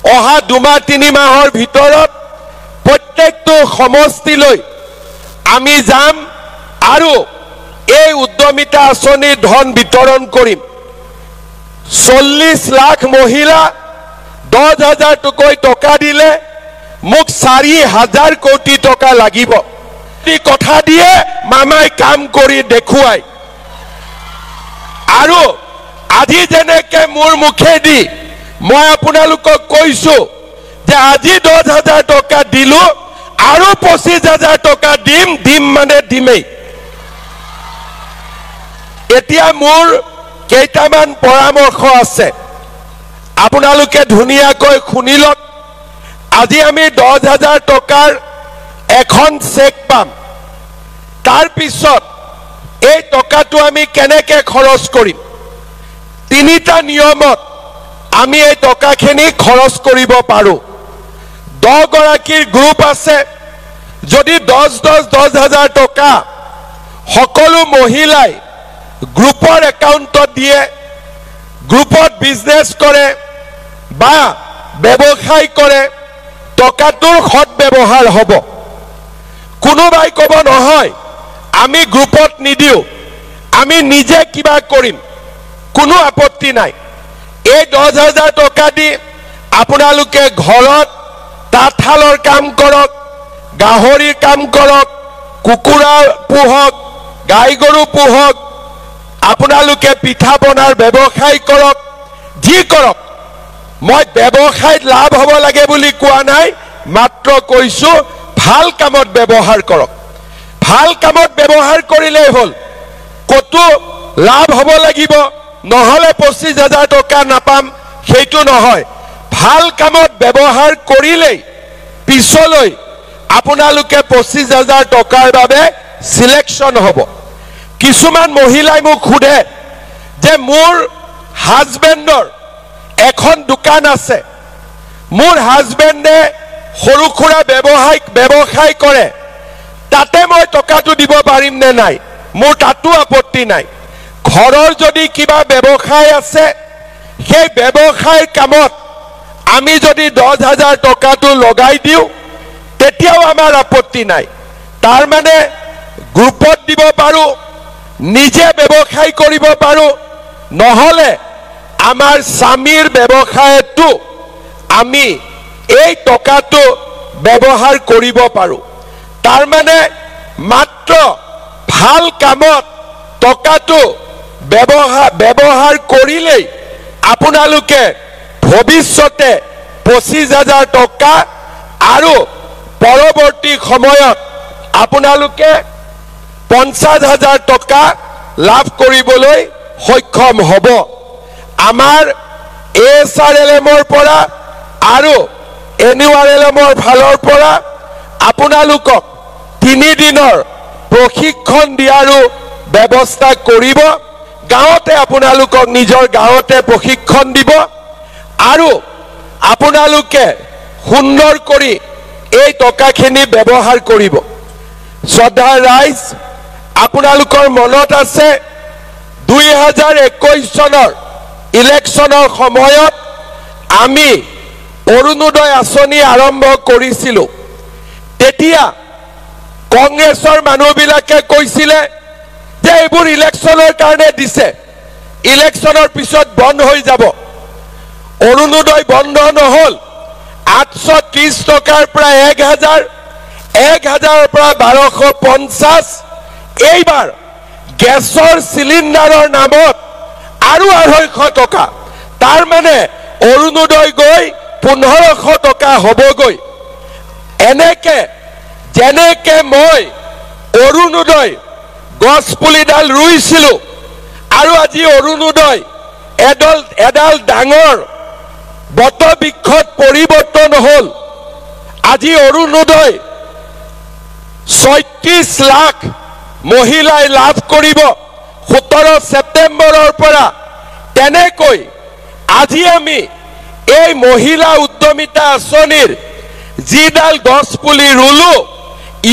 অহা 2-3 মাহৰ ভিতৰত প্ৰত্যেকটো সমষ্টিলৈ আমি যাম আৰু এই উদ্যমিতা আঁচনিৰ ধন বিতৰণ কৰিম 40 লাখ মহিলা 10,000 টকা দিলে মোক 4,000 কোটি টকা লাগিব এই কথা দিয়ে মামাই কাম কৰি দেখুৱাই আৰু আজি যেনেকে মোৰ মুখেদি মই আপোনালোকক কৈছো যে আজি 10,000 টকা দিলো আৰু 25,000 টকা দিম মানে দিমেই এতিয়া মোৰ কেইটামান পৰামৰ্শ আছে আপোনালোকে ধুনীয়াকৈ শুনিলক আজি আমি 10,000 টকাৰ এখন চেক পাম তাৰ পিছত এই টকাটো আমি কেনেকৈ খৰচ কৰিম তিনিটা নিয়মত আমি এই টকাখিনি খৰচ কৰিব পাৰো 10 গৰাকীৰ গ্ৰুপ আছে যদি 10,000 টকা সকলো মহিলাই গ্ৰুপৰ একাউণ্টত দিয়ে গ্ৰুপত বিজনেছ কৰে বা ব্যৱসায় কৰে টকাটোৰ সৎ ব্যৱহাৰ হ'ব কোনোবাই ক'ব নহয় আমি গ্ৰুপত নিদিও আমি নিজে কিবা কৰিম কোনো আপত্তি নাই এই 10,000 টকা দি আপোনালোকে ঘৰত তাঁতশালৰ কাম কৰক গাহৰিৰ কাম কৰক কুকুৰা পোহক গাই গৰু পোহক আপোনালোকে পিঠা বনাৰ ব্যৱসায় কৰক যি কৰক মই ব্যৱসায়ত লাভ হ'ব লাগে বুলি কোৱা নাই মাত্ৰ কৈছো ভাল কামত ব্যৱহাৰ কৰক ভাল কামত ব্যৱহাৰ কৰিলেই হ'ল কতো লাভ হ'ব লাগিব নহলে 25,000 টকা নাপাম সেইটো নহয় ভাল কামত ব্যৱহাৰ কৰিলেই পিছলৈ আপোনালোকে 25,000 টকাৰ বাবে সিলেকশন হ'ব কিছুমান মহিলাই মোক খুদে যে মোৰ হাজবেণ্ডৰ এখন দোকান আছে মোৰ হাজবেণ্ডে সৰু খুৰা ব্যৱসায় কৰে তাতে মই টকাটো দিব পাৰিম নে নাই মোৰ তাতো আপত্তি নাই ঘৰৰ যদি কিবা ব্যৱসায় আছে সেই ব্যৱসায়ৰ কামত আমি যদি 10,000 টকাটো লগাই দিও তেতিয়াও আমাৰ আপত্তি নাই তাৰ মানে গ্ৰুপত দিব পাৰো নিজে ব্যৱসায় কৰিব পাৰো নহলে আমাৰ স্বামীৰ ব্যৱসায়টো আমি এই টকাটো ব্যৱহাৰ কৰিব পাৰো তাৰ মানে মাত্ৰ ভাল কামত টকাটো ব্যৱহাৰ কৰিলেই আপোনালোকে ভৱিষ্যতে 25,000 টকা আৰু পৰৱৰ্তী সময়ত আপোনালোকে 50,000 টকা লাভ কৰিবলৈ সক্ষম হ'ব আমাৰ এছআৰএলএমৰ পৰা আৰু এনইউআৰএলএমৰ ফালৰ পৰা আপোনালোকক 3 দিনৰ প্ৰশিক্ষণ দিয়াৰো ব্যৱস্থা কৰিব গাঁৱতে আপোনালোকক নিজৰ গাঁৱতে প্ৰশিক্ষণ দিব আৰু আপোনালোকে সুন্দৰ কৰি এই টকাখিনি ব্যৱহাৰ কৰিব শ্ৰদ্ধাৰ ৰাইজ আপোনালোকৰ মনত আছে 2021 চনৰ ইলেকশ্যনৰ সময়ত আমি অৰুণোদয় আঁচনি আৰম্ভ কৰিছিলোঁ তেতিয়া কংগ্ৰেছৰ মানুহবিলাকে কৈছিলে যে এইবোৰ ইলেকশ্যনৰ কাৰণে দিছে ইলেকশ্যনৰ পিছত বন্ধ হৈ যাব অৰুণোদয় বন্ধ নহল 830 টকাৰ পৰা 1,000 1,000ৰ পৰা 1250 এইবাৰ গেছৰ সিলিন্ডাৰৰ নামত আৰু 250 টকা তাৰ মানে অৰুণোদয় গৈ 1500 টকা হ'বগৈ এনেকে যেনেকে মই অৰুণোদয় গছ পুলিডাল ৰুইছিলোঁ আৰু আজি অৰুণোদয় এডাল ডাঙৰ বটবৃক্ষত পৰিৱৰ্তন হ'ল আজি অৰুণোদয় 36 লাখ মহিলাই লাভ কৰিব 17 ছেপ্টেম্বৰৰ পৰা তেনেকৈ আজি আমি এই মহিলা উদ্যমিতা আঁচনিৰ যিডাল গছ পুলি ৰুলো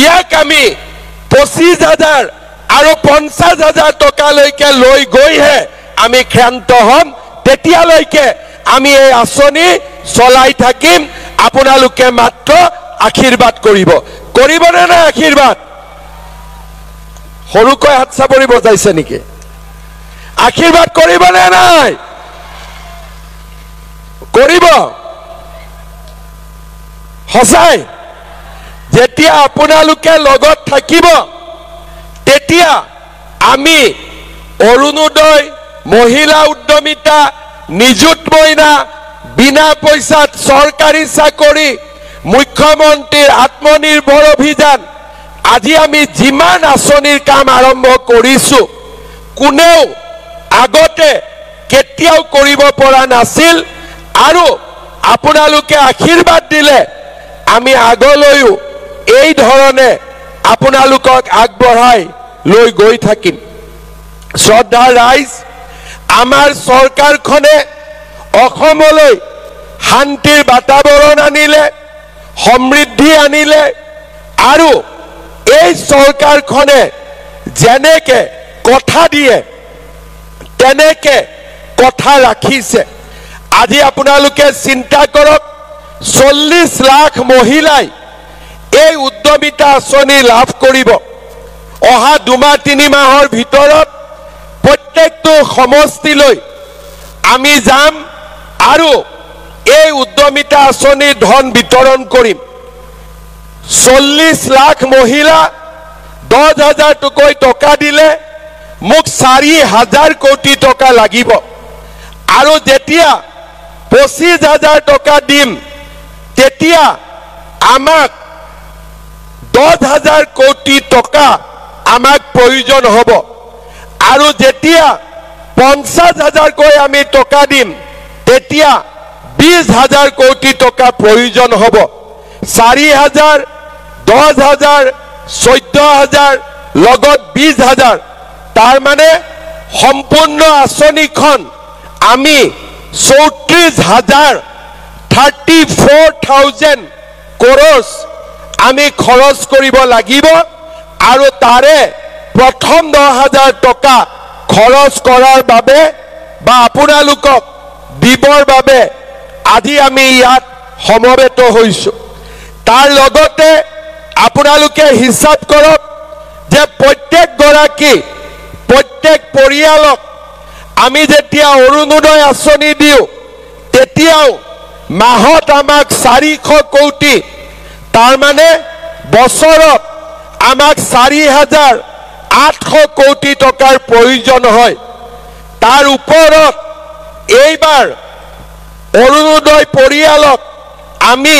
ইয়াক আমি 25,000 আৰু 50,000 টকালৈকে লৈ গৈহে আমি ক্ষান্ত হ'ম তেতিয়ালৈকে আমি এই আঁচনি চলাই থাকিম আপোনালোকে মাত্ৰ আশীৰ্বাদ কৰিব কৰিবনে না আশীৰ্বাদ সৰুকৈ হাত চাপৰি বজাইছে নেকি আশীৰ্বাদ কৰিবনে নাই কৰিব হসাই যেতিয়া আপোনালোকে লগত থাকিব তেতিয়া আমি অৰুণোদয় মহিলা উদ্যমিতা নিযুত মইনা বিনা পইচাত চৰকাৰী চাকৰি মুখ্যমন্ত্ৰীৰ আত্মনিৰ্ভৰ অভিযান আজি আমি যিমান আঁচনিৰ কাম আৰম্ভ কৰিছো কোনেও আগতে কেতিয়াও কৰিব পৰা নাছিল আৰু আপোনালোকে আশীৰ্বাদ দিলে আমি আগলৈও এই ধৰণে আপোনালোকক আগবঢ়াই লৈ গৈ থাকিম শ্ৰদ্ধাৰ ৰাইজ আমাৰ চৰকাৰখনে অসমলৈ শান্তিৰ বাতাবৰণ আনিলে সমৃদ্ধি আনিলে আৰু এই চৰকাৰখনে যেনেকে কথা দিয়ে তেনেকে কথা ৰাখিছে আজি আপোনালোকে চিন্তা কৰক 40 লাখ মহিলাই এই উদ্যমিতা আঁচনি লাভ কৰিব অহা 2-3 মাহৰ ভিতৰত প্ৰত্যেকটো সমষ্টিলৈ আমি যাম আৰু এই উদ্যমিতা আঁচনিৰ ধন বিতৰণ কৰিম 40 লাখ মহিলা 10,000 টকৈ টকা দিলে মোক 4,000 কোটি টকা লাগিব আৰু যেতিয়া 25,000 টকা দিম তেতিয়া আমাক 10,000 কোটি টকা আমাক প্ৰয়োজন হ'ব আৰু যেতিয়া 50,000 কৈ আমি টকা দিম তেতিয়া 20,000 কোটি টকা প্ৰয়োজন হ'ব 4,000 10,000 14,000 লগত 20,000 তাৰ মানে সম্পূৰ্ণ আঁচনিখন আমি 34,000 crores আমি খৰচ কৰিব লাগিব আৰু তাৰে প্ৰথম 10,000 টকা খৰচ কৰাৰ বাবে বা আপোনালোকক দিবৰ বাবে আজি আমি ইয়াত সমবেত হৈছো তাৰ লগতে আপোনালোকে হিচাপ কৰক যে প্ৰত্যেক গৰাকী প্ৰত্যেক পৰিয়ালক আমি যেতিয়া অৰুণোদয় আঁচনি দিও তেতিয়াও মাহত আমাক 400 কোটি তাৰ মানে বছৰত আমাক 4,800 কোটি টকাৰ প্ৰয়োজন হয় তাৰ ওপৰত এইবাৰ অৰুণোদয় পৰিয়ালক আমি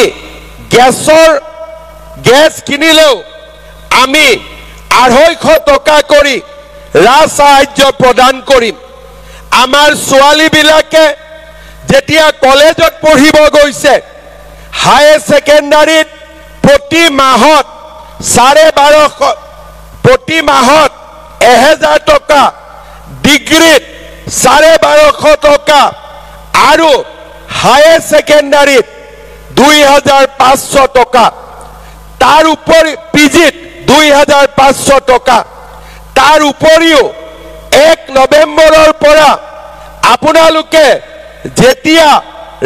গেছ কিনিলেও আমি 250 টকা কৰি ৰাজ সাহায্য প্ৰদান কৰিম আমাৰ ছোৱালীবিলাকে যেতিয়া কলেজত পঢ়িব গৈছে হায়াৰ সেকেন্ডাৰীত প্ৰতি মাহত 12,500 প্ৰতি মাহত 1,000 টকা ডিগ্ৰীত 12,500 টকা আৰু হায়াৰ সেকেন্ডাৰীত 2,500 টকা তাৰ উপৰি পিজিত 2,500 টকা তাৰ উপৰিও 1 নৱেম্বৰৰ পৰা আপোনালোকে যেতিয়া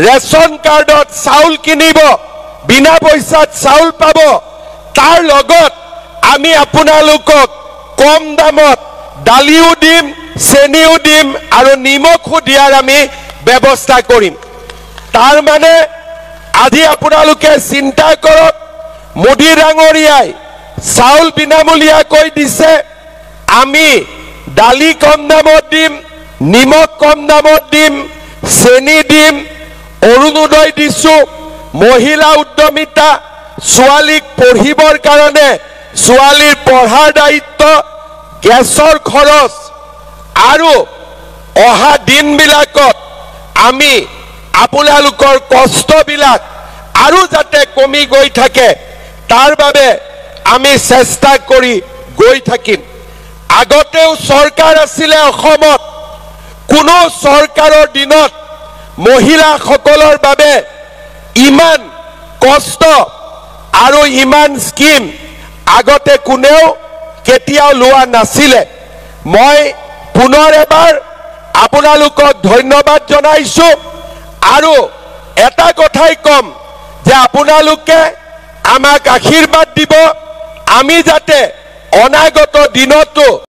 ৰেশন কাৰ্ডত চাউল কিনিব বিনা পইচাত চাউল পাব তাৰ লগত আমি আপোনালোকক কম দামত দালিও দিম চেনিও দিম আৰু নিমখো দিয়াৰ আমি ব্যৱস্থা কৰিম তাৰ মানে আজি আপোনালোকে চিন্তা কৰক মোদী ডাঙৰীয়াই চাউল বিনামূলীয়াকৈ দিছে আমি দালি কম দামত দিম নিমখ কম দামত দিম চেনি দিম অৰুণোদয় দিছো মহিলা উদ্যমিতা ছোৱালীক পঢ়িবৰ কাৰণে ছোৱালীৰ পঢ়াৰ দায়িত্ব গেছৰ খৰচ আৰু অহা দিনবিলাকত আমি আপোনালোকৰ কষ্টবিলাক আৰু যাতে কমি গৈ থাকে তাৰ বাবে আমি চেষ্টা কৰি গৈ থাকিম আগতেও চৰকাৰ আছিলে অসমত কোনো চৰকাৰৰ দিনত মহিলাসকলৰ বাবে ইমান কষ্ট আৰু ইমান স্কিম আগতে কোনেও কেতিয়াও লোৱা নাছিলে মই পুনৰ এবাৰ আপোনালোকক ধন্যবাদ জনাইছো আৰু এটা কথাই কম যে আপোনালোকে আমাক আশীৰ্বাদ দিব আমি যাতে অনাগত দিনতো